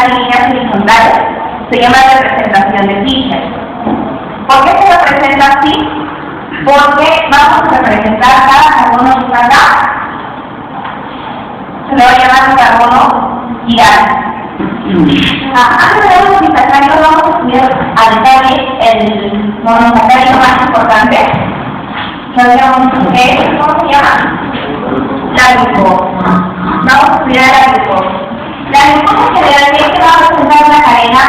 rectas y líneas horizontales se llama representación de Fischer. ¿Por qué se representa así? Porque vamos a representar cada carbono que está acá. Se le va a llamar un carbono chiral. Antes de los monosacáridos vamos a estudiar a detalle el monosacárido más importante. ¿Cómo se llama? La glucosa. Vamos a estudiar la glucosa. La glucosa generalmente va a representar una cadena,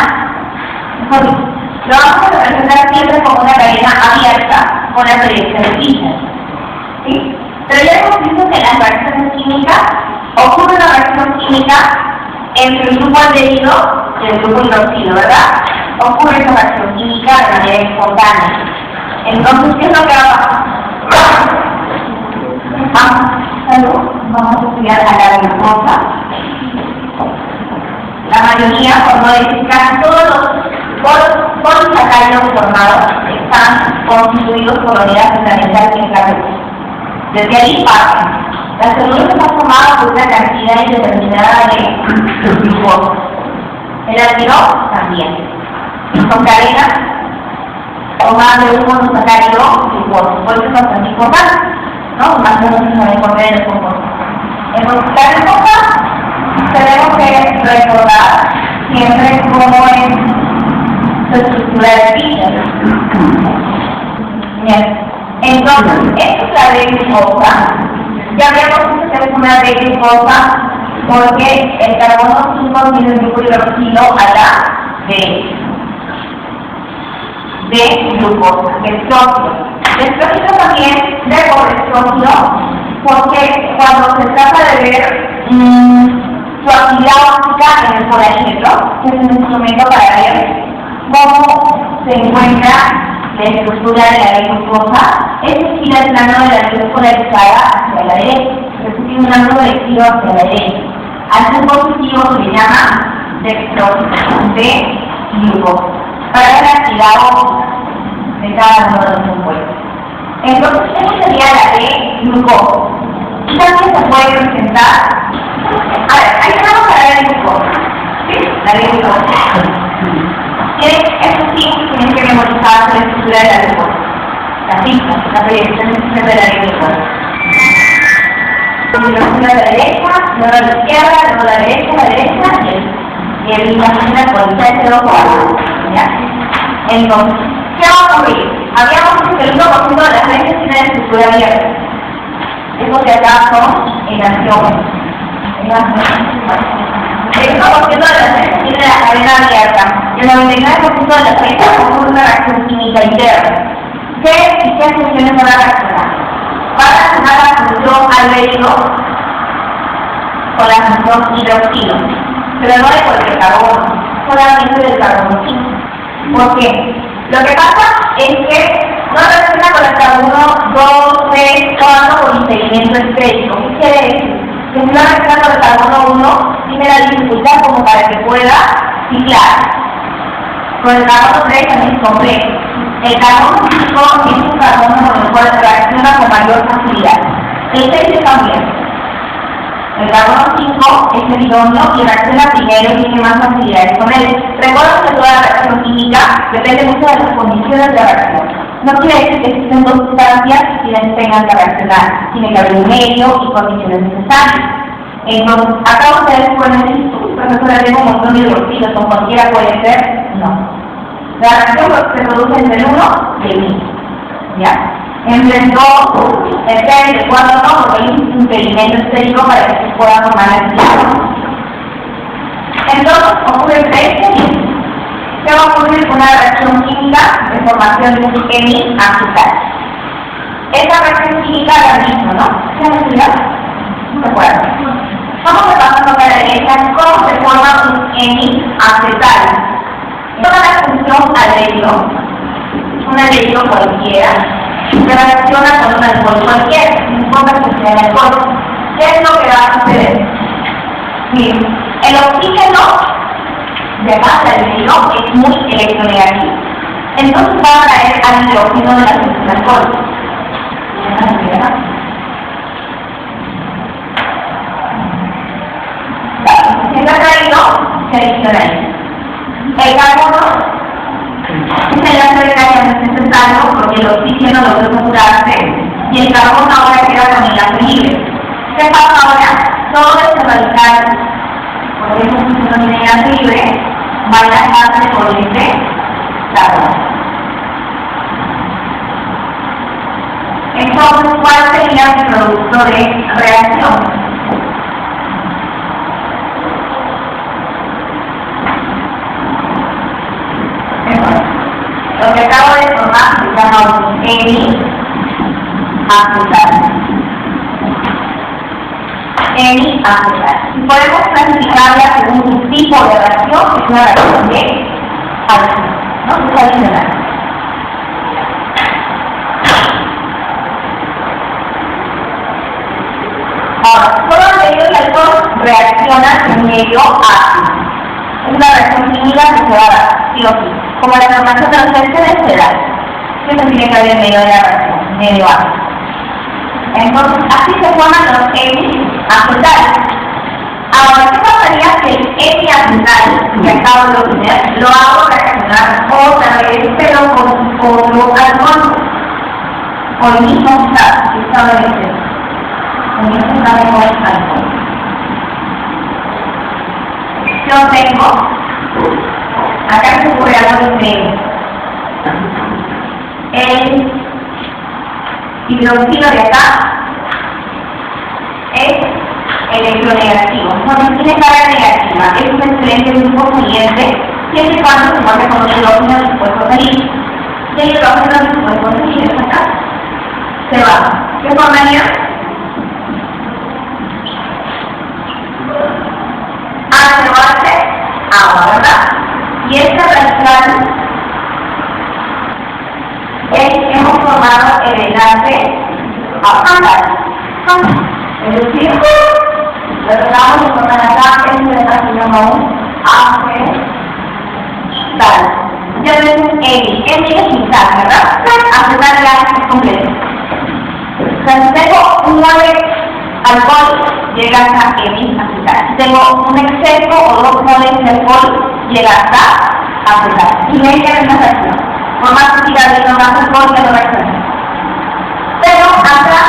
mejor dicho, lo vamos a representar siempre como una cadena abierta con la proyección de Fischer. ¿Sí? Pero ya hemos visto que en las reacciones químicas ocurre una reacción química entre el grupo aldehído y el grupo hidroxilo, ¿verdad? Ocurre esa reacción química de manera espontánea. Entonces, ¿qué es lo que va a pasar? Vamos a estudiar a la glucosa. La mayoría, por no decir casi todos los polisacáridos formados están constituidos por unidades fundamentales en la glucosa. Desde ahí parten. La celulosa está formada por una cantidad indeterminada de glucosa. El almidón también. Son cadenas o más de un monosacárido glucosa. Por eso es bastante importante, ¿no? Más de uno se va a el compuesto. Entonces, la glucosa tenemos que recordar siempre cómo es su estructura de Fischer. Bien. Entonces, esta es la de glucosa. Ya habíamos visto que es una de glucosa porque el carbono 5 tiene el grupo hidroxilo a la de glucosa, estrógeno. El estrógeno también de estrógeno porque cuando se trata de ver su actividad óptica en el polímetro, que es un instrumento para ver cómo se encuentra la estructura de la glucosa, es gira el plano de la luz polarizada hacia la derecha, es decir, un ángulo de giro hacia la derecha. Al ser positivo se le llama dextrógeno de glucosa, para ver la actividad óptica de cada uno de los compuestos. Entonces, esa sería la de glucosa. Y también se puede presentar. A ver, ahí tenemos la de glucosa. ¿Sí? La de glucosa. Esto sí, tienen que memorizar la estructura de la glucosa. La pista, la proyección de la glucosa. Primero la derecha, luego la izquierda, luego la derecha y el imagina con el centro ¿ya? Entonces, ¿qué va a ocurrir? Habíamos dicho que el 1% de las leyes tiene estructura abierta. Eso de acá son enaciones. El 1% de las leyes tiene la cadena abierta. Y el 99% de las leyes ocurre una reacción química interna. ¿Qué funciones van a reaccionar? Van a reaccionar la función aldehído con la función hidroxilo. Pero no de cualquier carbono, solamente del carbono 5. ¿Por qué? Lo que pasa es que no reacciona con el carbono 2, 3, 4 por impedimento estérico. ¿Qué quiere decir? Que si no reacciona con el carbono 1, tiene la dificultad como para que pueda ciclar. Con el carbono 3 también es complejo. El carbono 5 es un carbono con el cual reacciona con mayor facilidad. El 6 también. El carbono 5 es el idóneo y reacciona primero y tiene más facilidades con él. Recuerda que toda reacción química depende mucho de las condiciones de la reacción. No quiere decir que existen dos sustancias y las tengan que reaccionar. Tiene que haber un medio y condiciones necesarias. Entonces, acá ustedes pueden decir, profesora, tengo un montón de hidroxilos, ¿con cualquiera puede ser? No. La reacción se produce entre el 1 y el 1. ¿Ya? Entre el 2, el 3, el 4 no, porque hay un impedimento estérico para que se pueda formar la actividad. Entonces, ocurre el 3. ¿Qué va a ocurrir con una reacción química de formación de un hemiacetal? Esta reacción química la misma, ¿no? ¿Se han estudiado? No recuerdo. Vamos repasando para la derecha cómo se forma un hemiacetal. Toda la función aldehído, un aldehído cualquiera, se relaciona con un alcohol cualquiera, no importa que sea el alcohol. ¿Qué es lo que va a suceder? Miren, el oxígeno de acá del aldehído es muy electronegativo. Entonces va a traer al hidrógeno de la solución alcohólica. Si está traído, se adicional. El carbono es el enlace de cadena necesario porque el oxígeno logró curarse y el carbono ahora queda con enlace libre. ¿Qué pasa ahora? Todo este radical, porque es oxígeno tiene enlace libre, va a enlazarse con este carbono. Entonces, ¿cuál sería el producto de reacción? Lo que acabo de formar se llama hemiacetal. Hemiacetal. Y podemos clasificarla según un tipo de reacción, que es una reacción de adición, ¿no? Es adicional. Ahora, todos ellos y alcohol reaccionan en medio ácido. Es una reacción química que se va a dar, sí o sí. Como la información de los ésteres se da. Eso tiene que haber en medio de la reacción, medio ácido. Entonces, así se forman los hemiacetales. Ahora, ¿qué pasaría si el hemiacetal que acabo de obtener lo hago reaccionar otra vez, pero con otro alcohol? O el mismo estado de estado. En este estado de alcohol. Yo tengo, acá se ocurre algo increíble. El hidroxilo de acá es electronegativo. Entonces tiene carga negativa. Es un excelente grupo saliente, siempre y cuando se mueve con un hidrógeno dispuesto a salir. Si el hidrógeno dispuesto a salir es acá, se va. ¿Qué formaría? Se base agua, ¿verdad? Y este radical hemos formado el enlace a es decir, lo tratamos de formar acá, este enlace se llama un acetal. Ya ves un N es quitar, ¿verdad? Acetal ya es completo. O sea, si tengo un 9 alcohol, llega hasta hemiacetal. Si tengo un exceso o 2 moles de alcohol, llega hasta acetal. Y me queda una reacción. Por más que siga habiendo más alcohol, ya no reacciona. Pero acá,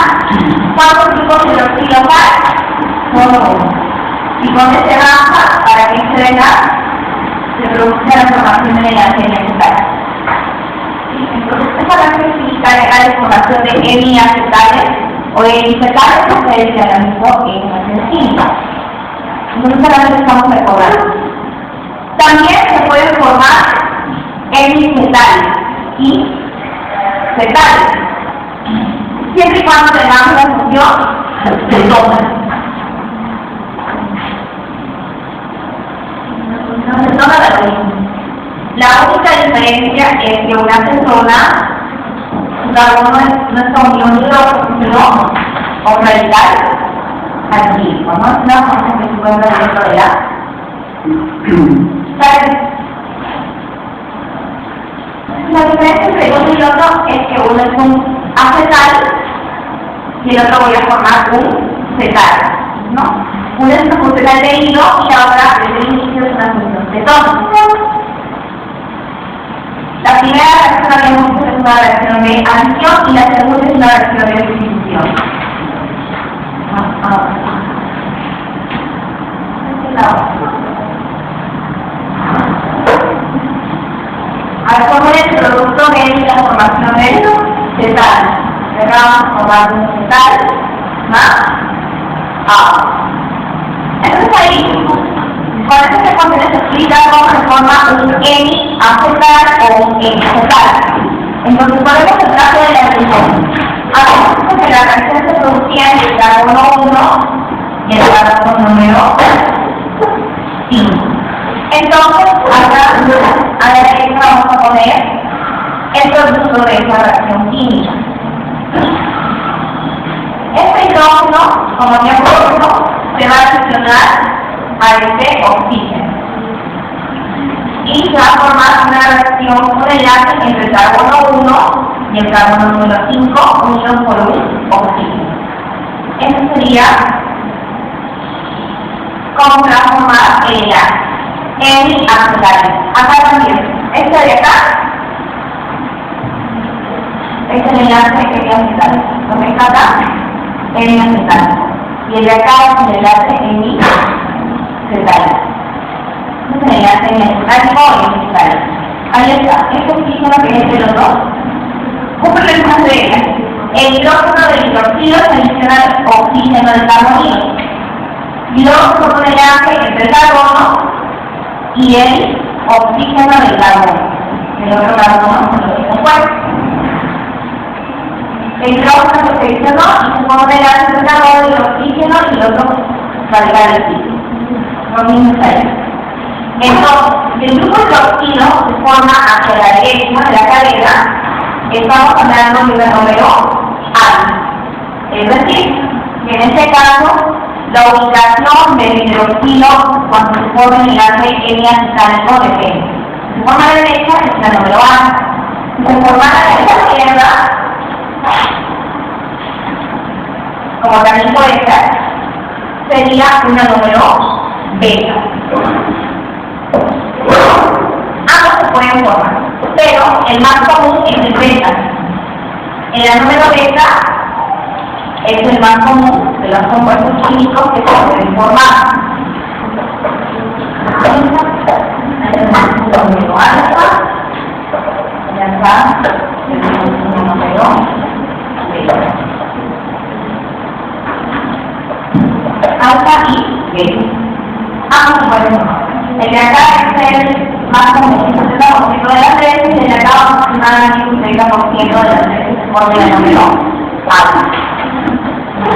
¿cuántos tipos de hidroxilo hay? Solo uno. Y con este baja, para que se venga, se produce la formación de la hemiacetal. Entonces, esta reacción química es la formación de hemiacetales o hemicetales, que se dice ahora mismo en reacción química. Entonces, ahora estamos recordando. También se pueden formar hemicetales y cetales, siempre y cuando tengamos la función de toma. La única diferencia es que una cetona, su carbono no es unión hidrógeno o radical aquí, ¿no? Es una función que se encuentra dentro de la. La diferencia entre uno y el otro es que uno es un acetal y el otro voy a formar un cetal, ¿no? Uno es una función de hilo y la otra desde el inicio es una función de tono. La primera reacción es una reacción de adición y la segunda es una reacción de sustitución. Al formar el producto de la formación de cetal, vamos formando un cetal más agua. Entonces ahí, con eso se explica cómo se forma un hemiacetal o un hemiacetal. Entonces podemos tratar de la reacción. Hacemos que la reacción se producía en el carbono 1 y el carbono número 5. Entonces, acá a la derecha vamos a poner el producto de esa reacción química. Este hidrógeno, como ya puesto, se va a adicionar a este oxígeno. Y se va a formar una reacción, un enlace entre el carbono 1 y el carbono número 5 unidos por un oxígeno. Eso sería como se va a formar el enlace. N-acetal. Acá también. Este de acá, este es el enlace N-acetal. Lo que está acá, N-acetal. Y el de acá es el enlace N-acetal. Este es el enlace N-acetal o N-acetal. Ahí está. Este oxígeno que es de los dos. Un problema más de ellas. El hidrógeno del hidroxilo se adiciona al oxígeno del carbonilo. Y luego se pone el enlace entre el carbono y el oxígeno del carbono. El otro carbono se lo deja fuera. El hidrógeno se adicionó y se pone el enlace entre el carbono y el oxígeno y el otro radical del ciclo. Lo mismo está ahí. Entonces, el grupo hidroxilo se forma hacia la derecha de la cadena. Estamos hablando de un número A. Es decir, que en este caso, la ubicación del hidroxilo cuando se forma el enlace N-acetálico depende. Si se forma a la derecha, es la número A. Si se forma a la izquierda, como también puede ser, sería una número beta. Ambos se pueden formar, pero el más común es el beta. El número beta es el más común de los compuestos químicos que se pueden formar. El número alfa, y acá el número beta. Alfa y beta. Ambos se pueden formar. El de acá es el más común, el 70% de las veces, y el de acá aproximadamente un 30% de las veces se forma el número alfa.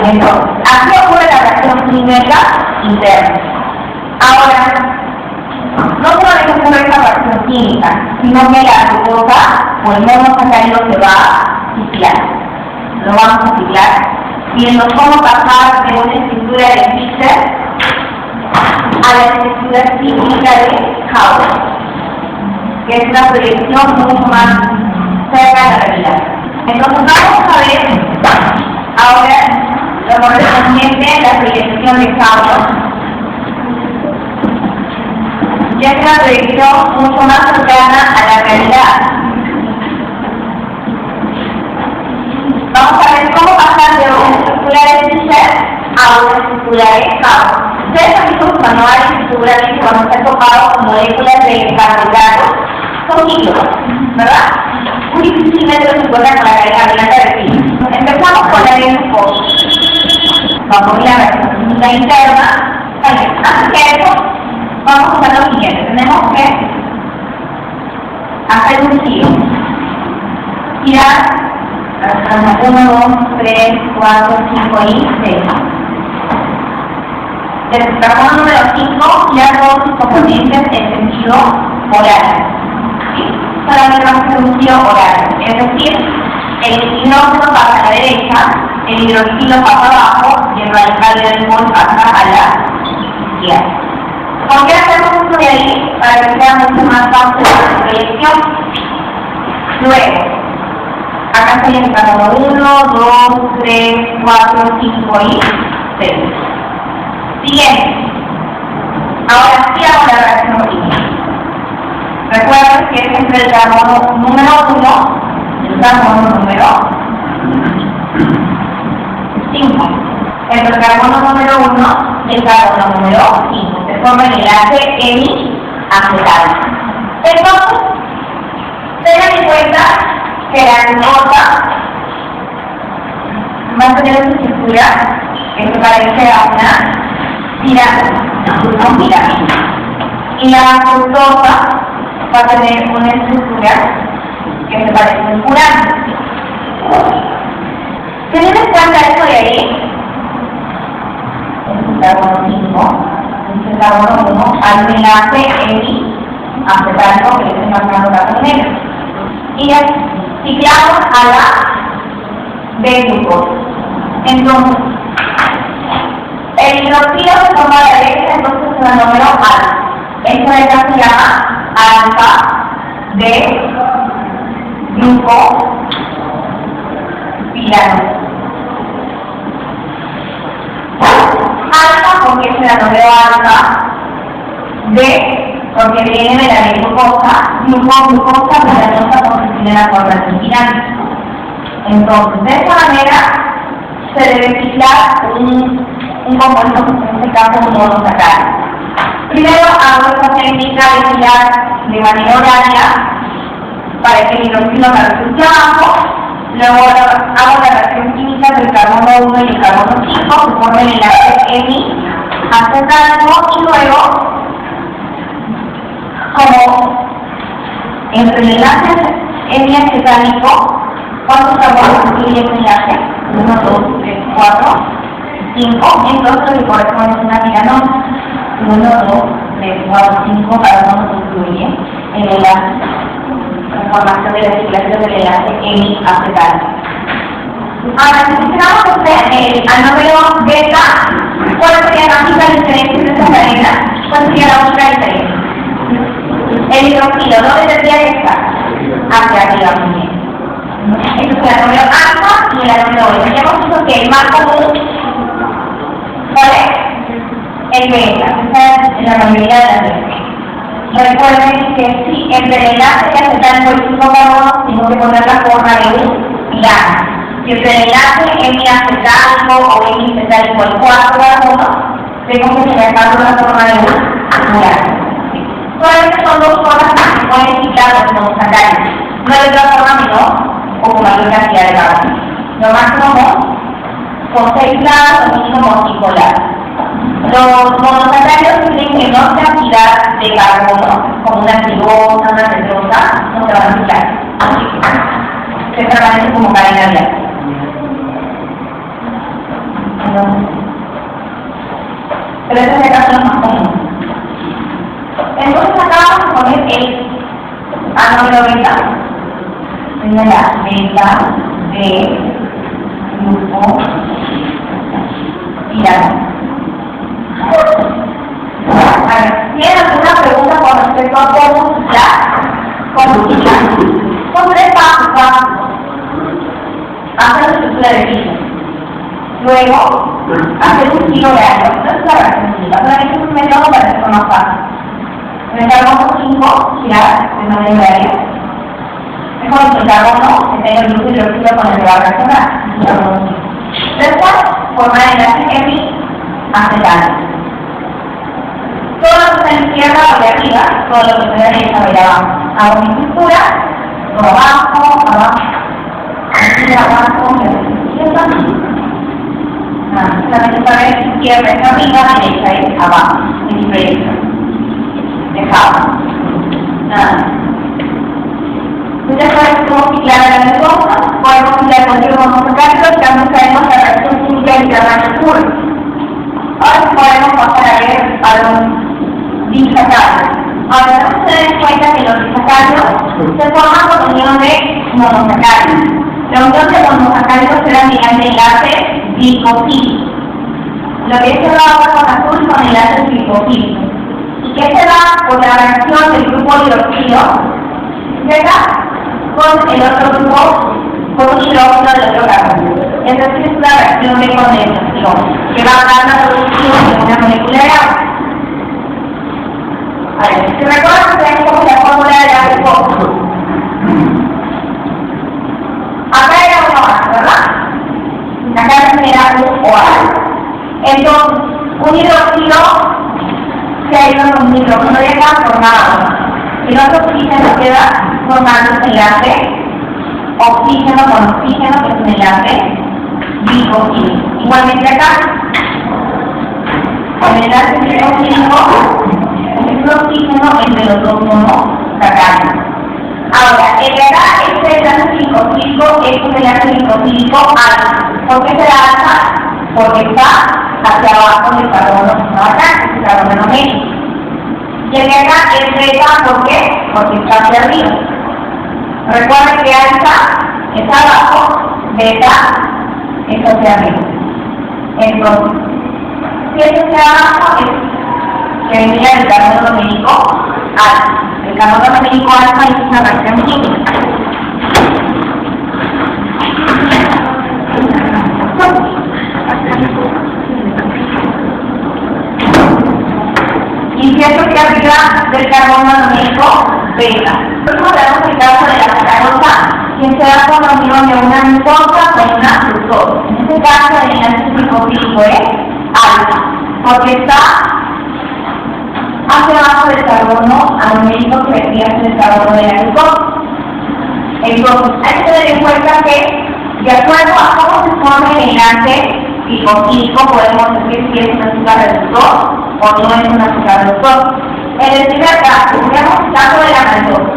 Entonces, aquí ocurre la reacción química interna. Ahora, no solamente ocurre esta reacción química, sino que la glucosa o el monosacárido se va a ciclar. Lo vamos a ciclar, viendo cómo pasar de una estructura de Fischer a la estructura química de Haber, que es una proyección mucho más cerca de la realidad. Entonces vamos a ver ahora lo correspondiente a la proyección de Haber, ya es una proyección mucho más cercana a la realidad. Vamos a ver cómo pasar de una estructura de Fischer a una estructura de Haber. Ustedes han visto los manuales seguramente cuando se han tocado con moléculas de carbohidratos, son ciclos, ¿verdad? Muy difícilmente se encuentran con la cadena de ciclos. Empezamos con la glucosa. Vamos a ver la reacción química interna. Antes que eso, vamos a hacer lo siguiente. Tenemos que hacer un giro. Girar 1, 2, 3, 4, 5 y 6. Del carbono número 5 ya todos sus componentes en sentido polar. ¿Sí? Solamente vamos a hacer un giro polar. Es decir, el hidrógeno pasa a la derecha, el hidroxilo pasa abajo y el radical del mol pasa a la izquierda. ¿Por qué hacemos esto de ahí? Para que sea mucho más fácil la proyección. Luego, acá sería el carbono 1, 2, 3, 4, 5 y 6. Siguiente. Ahora sí hago la reacción química. Recuerden que es entre el carbono número 1 y el carbono número 5. Entre el carbono número 1 y el carbono número 5. Se forma el enlace N-acetal. Entonces, tengan en cuenta que la glucosa va a tener una estructura que se parece a una pirámide. Y la fructosa va a tener una estructura que se parece a un pirámide. Teniendo en cuenta esto de ahí, el carbono 5, el carbono 1, hay un enlace N-acetálico que le estoy marcando la negro. Y ya ciclamos a la B-glucosa. Entonces, el hidroxilo se forma a la derecha, entonces es el número alfa. Esto de acá se llama alfa de glucopilano. Alfa porque es el número alfa de porque viene de la glucosa, glucosa melanosa constituida por la triginal. Entonces, de esta manera se debe ciclar un compuesto, en este caso un monosacárido. Primero hago esta técnica de ciclar de manera horaria para que el hidrógeno me resulte abajo. Luego hago la reacción química del carbono 1 y el carbono 5, se forma el enlace hemi acetánico y luego, como entre el enlace hemi acetánico, ¿cuántos carbonos incluye el enlace? 1, 2, 3, 4, 5, entonces le corresponde una tiranosa. 1, 2, 3, 4, 5 carbonos incluye el enlace. Formación de la circulación del enlace hemi-acetánico. Ahora, si mencionamos el anómero beta, ¿cuál sería la única diferencia de esta cadena? ¿Cuál sería la única diferencia? El hidroxilo, ¿dónde tendría que estar? Hacia arriba, muy bien. Esto es el anómero alfa y el anómero beta. Ya hemos visto que el más común, ¿cuál es? El beta. Esta es la mayoría de las veces. Recuerden que si entre el enlace y acetánico y 5 carbonos, tengo que poner la forma de un piano. Si entre el enlace hemiacetánico o hemiacetánico y 4 carbonos, tengo que dejarlo la forma de un piano. Solamente son dos formas que se pueden ciclar los monosacáridos. No hay otra forma menor o con mayor cantidad de carbono. Lo máximo con 6 lados o mínimo 5 lados. Los monosacáridos tienen menor cantidad de carbono, como una trigosa, una tetrosa, no se van a ciclar. Se permanecen como cadena abierta. Pero ese es el caso más común. Entonces acá vamos a poner el anómero beta. Tiene la beta de grupo tirano. ¿Tienen alguna pregunta con respecto a cómo ciclar? Son 3 pasos. Hacer la estructura de piso. Luego, hacer un giro de año. No es la reacción química, solamente es un método para hacerlo más fácil. En el carbono 5, girar de manera horaria. Es como si el carbono que tenga el grupo hidroxilo con el que va a reaccionar. Después, formar el enlace hemi-acetánico. Todo lo que está en la izquierda va de arriba, todo lo que está en la derecha va de abajo. Hago mi estructura, por abajo, aquí abajo, izquierda. Solamente para ver izquierda es arriba, derecha es abajo. Es diferencia. Dejamos. Entonces, podemos ciclar a la glucosa, podemos ciclar cualquier monosacárido, y también sabemos la reacción química interna del puro. Ahora podemos pasar a ver algo disacáridos. Ahora, no se den cuenta que los disacáridos se forman por unión de monosacáridos. La unión de monosacáridos se da mediante enlace glicosílico. Lo que se da ahora con azul son enlaces glicosílicos. ¿Y qué se da por la reacción del grupo hidroxilo? Se da con el otro grupo, con un hidrógeno del otro carbono. Es decir, es una reacción de condensación que va a dar la producción de una molécula de agua. A ver, si recuerdan ustedes cómo es la fórmula de la glucosa. Acá era una OH, ¿verdad? Acá también era un OH. Entonces, un hidróxido se ha ido con un hidrógeno de acá formado. El otro oxígeno queda formando un enlace oxígeno con oxígeno, que es un enlace glicosílico. Igualmente acá, el enlace glicosílico es un oxígeno entre los dos monosacáridos. Ahora, el de acá, este enlace glicosílico es un enlace glicosílico alfa. ¿Por qué será alfa? Porque está hacia abajo del carbono que está acá, el carbono medio. Y el de acá es beta, ¿por qué? Porque está hacia arriba. Recuerden que alfa está abajo, beta está hacia arriba. Entonces, si esto está abajo, es que venía del carbono numérico alfa. El carbono numérico alfa es una reacción química. Y si esto que arriba del carbono beta. Luego tenemos el caso de la sacarosa, que se da por la unión de una glucosa con una fructosa. En este caso, el enlace glicosídico es alfa, porque está hacia abajo del carbono anomérico que vendría a ser el carbono de la glucosa. Entonces, hay que tener en cuenta que, de acuerdo a cómo se forma el enlace glicosídico, podemos decir si es un azúcar reductor o no es un azúcar reductor. En el primer caso, tenemos el caso de la maltosa.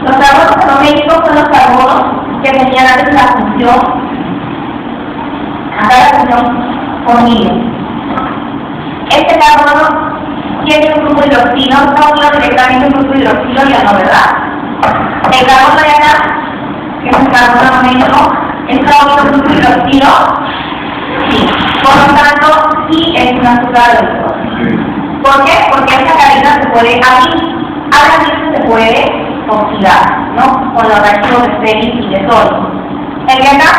Los carbonos anoméricos son los carbonos que tenían antes la función, acá la función conmigo. Este carbono tiene un grupo hidroxilo, está unido directamente un grupo hidroxilo, ya no, ¿verdad? El carbono de acá, que es un carbono anomérico, está unido un grupo hidroxilo, sí. Por lo tanto, sí es un azúcar reductor. ¿Por qué? Porque esta cadena se puede abrir, ahora mismo se puede oxidar, ¿no? Con los reactivos de Félix y de sodio. ¿El de acá?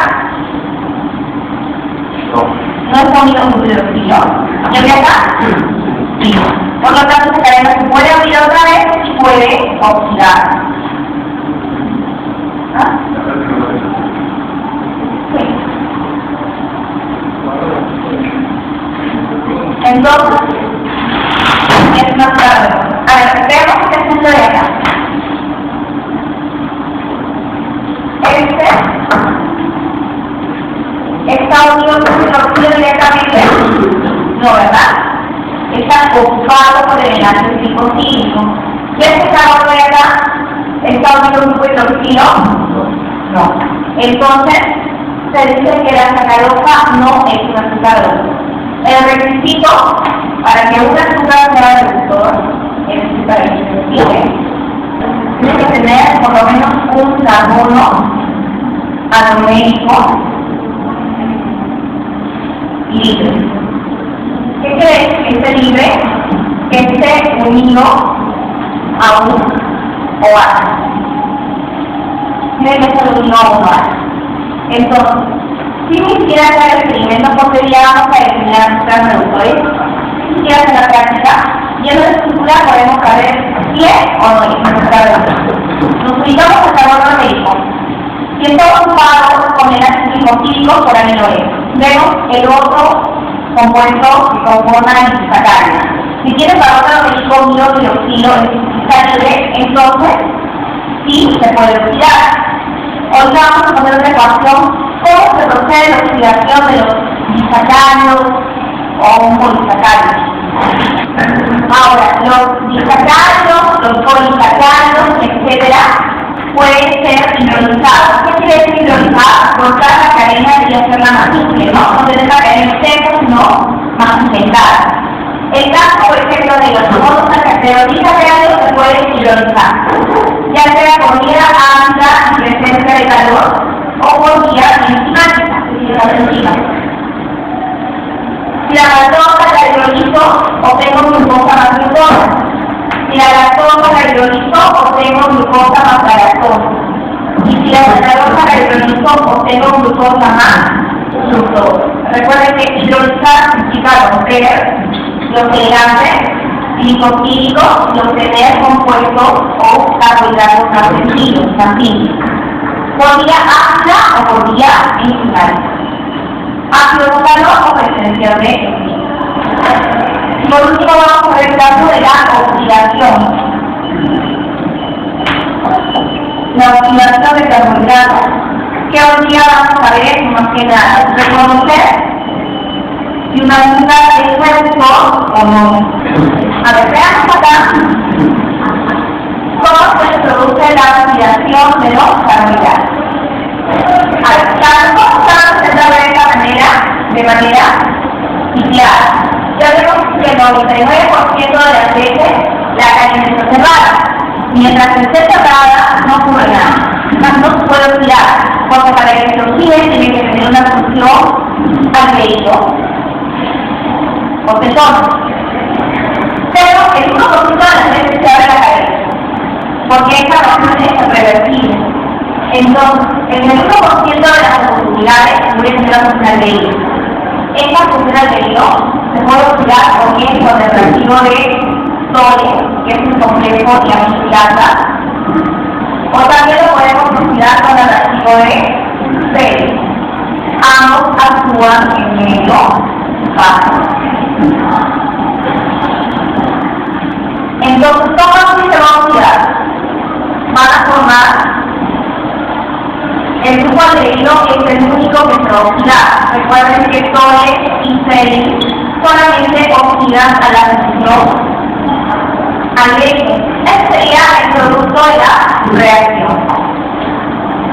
No está unido a un hidroxilo. ¿El de acá? Sí. Por lo tanto, esta cadena se puede abrir otra vez y puede oxidar. ¿Ah? Sí. Entonces, es más claro. A ver, veamos este ejemplo de acá. Este está unido con el hidroxilo directamente. No, ¿verdad? Está ocupado por el enlace glicosídico. ¿Y este carbono de acá está unido con el hidroxilo? No. Entonces, se dice que la sacarosa no es un azúcar reductor. El requisito para que un azúcar sea reductor tiene que tener por lo menos un carbono anomérico libre. ¿Qué quiere decir que esté libre? Que esté unido a un OH. Tiene que ser unido a un OH. Entonces, si me quisiera hacer el experimento, porque ya vamos a determinar azúcares reductores, si quisiera hacer la práctica, y en la estructura podemos saber si es o no es azúcar reductor. Nos ubicamos al carbono anomérico. Si está ocupado con el ácido glicosídico, por amino E. Vemos el otro compuesto que conforma el sacario. Si tiene carbono anomérico unido a hidroxilo, está libre, entonces sí se puede oxidar. Hoy vamos a poner una ecuación cómo se procede la oxidación de los disacáridos o monosacáridos. Ahora, los disacáridos, los polisacáridos, etcétera, pueden ser hidrolizados. ¿Qué quiere decir hidrolizar? Cortar la cadena y hacerla más simple, ¿no? No tener la cadena extensa, sino más inventada. El caso, por ejemplo, de los monosacáridos se puede hidrolizar, ya sea por vía ácida y presencia de calor, o por vía enzimática, es decir, las enzimas. Si la lactosa la hidrolizo, obtengo glucosa más glucosa. Si la lactosa la hidrolizo, obtengo glucosa más la lactosa. Y si la sacarosa la hidrolizo, obtengo glucosa más fructosa. Recuerden que hidrolizar significa romper los enlaces glicosídicos, los tener compuestos o carbohidratos más sencillos, más simples. Por vía ácida o por vía enzimática. Ácido butano o presencia de enzimas. Por último vamos a ver el caso de la oxidación. La oxidación de carbohidratos, que hoy día vamos a ver más que nada reconocer si una azúcar es reductor o no. A ver, veamos acá cómo se produce la oxidación de los carbohidratos. A ver, las cosas se trata de manera ciclada. Ya vemos que el 99% de las veces la cadena está cerrada. Mientras esté cerrada, no ocurre nada. No se puede oxidar, porque para que se oxide tiene que tener una función aldehído o cetono. Pero el 1% de las veces se abre la cadena, porque esta reacción es reversible. Entonces, en el 1% de las oportunidades puede tener la función aldehído. Esta función aldehído se puede oxidar porque con el reactivo de sodio, que es un complejo de aminoplata, O también lo podemos oxidar con el reactivo de Feld. Ambos actúan en medio fase. Entonces, ¿cómo así se va a oxidar? Van a formar el suboaldehído, es el único que se va a oxidar. Recuerden que Tole y Feld solamente oxidan a la reacción aldehído. Este sería el producto de la reacción.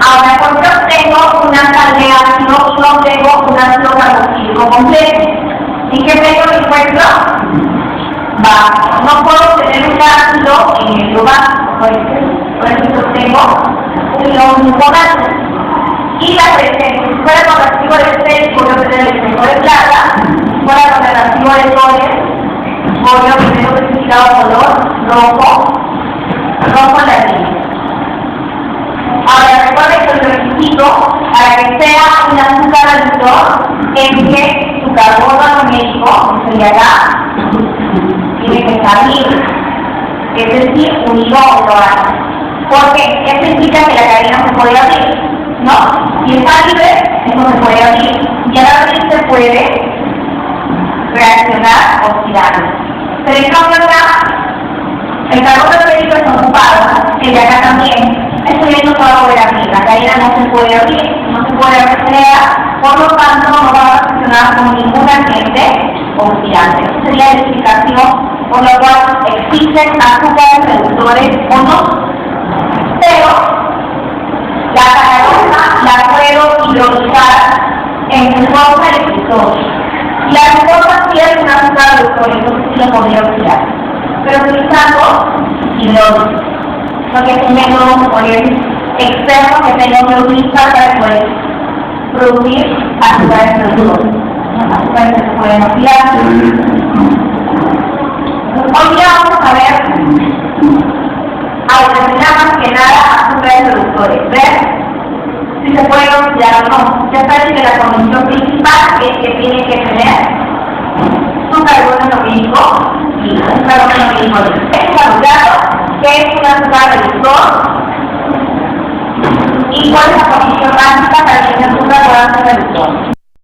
Ahora, cuando yo tengo una sal de ácido y no tengo un ácido carboxílico completo, ¿en qué medio me encuentro? Básico. No puedo tener un ácido en medio básico, por ejemplo tengo un gluconato. Y la presento, si fuera con reactivo de Feld, voy a obtener el efecto de plata, si fuera con el reactivo de Tole, voy a obtener un certificado color rojo en la línea. Ahora recuerden que el requisito para que sea un azúcar reductor es que su carbono numérico, que sería acá, tiene que estar libre, es decir, unido a otro átomo. ¿Por qué? Esto implica que la cadena se puede abrir, ¿no? Si está libre, eso se puede abrir, y al abrir se puede reaccionar oxidando. Pero en cambio acá, el carbono numérico está ocupado, el de acá también. Esto ya no se va a poder abrir, la cadena no se puede abrir, por lo tanto no va a reaccionar con ningún agente oxidante. Esa sería la explicación por la cual existen azúcares reductores o no. Pero la sacarosa la puedo hidrolizar en glucosa y fructosa. La glucosa sí es un azúcar reductor, entonces sí lo podría oxidar, pero utilizando hidrólisis, porque es un método externo que tengo que utilizar para poder producir azúcares reductores. Los azúcares se pueden oxidar. Hoy ya vamos a ver determinar más que nada azúcares reductores, ver si se puede oxidar o no. Ya saben que la condición principal es que tiene que tener su carbono numérico y un carbono numérico libre. Es claro que es un azúcar reductor y cuál es la condición básica para que ese azúcar pueda ser reductor.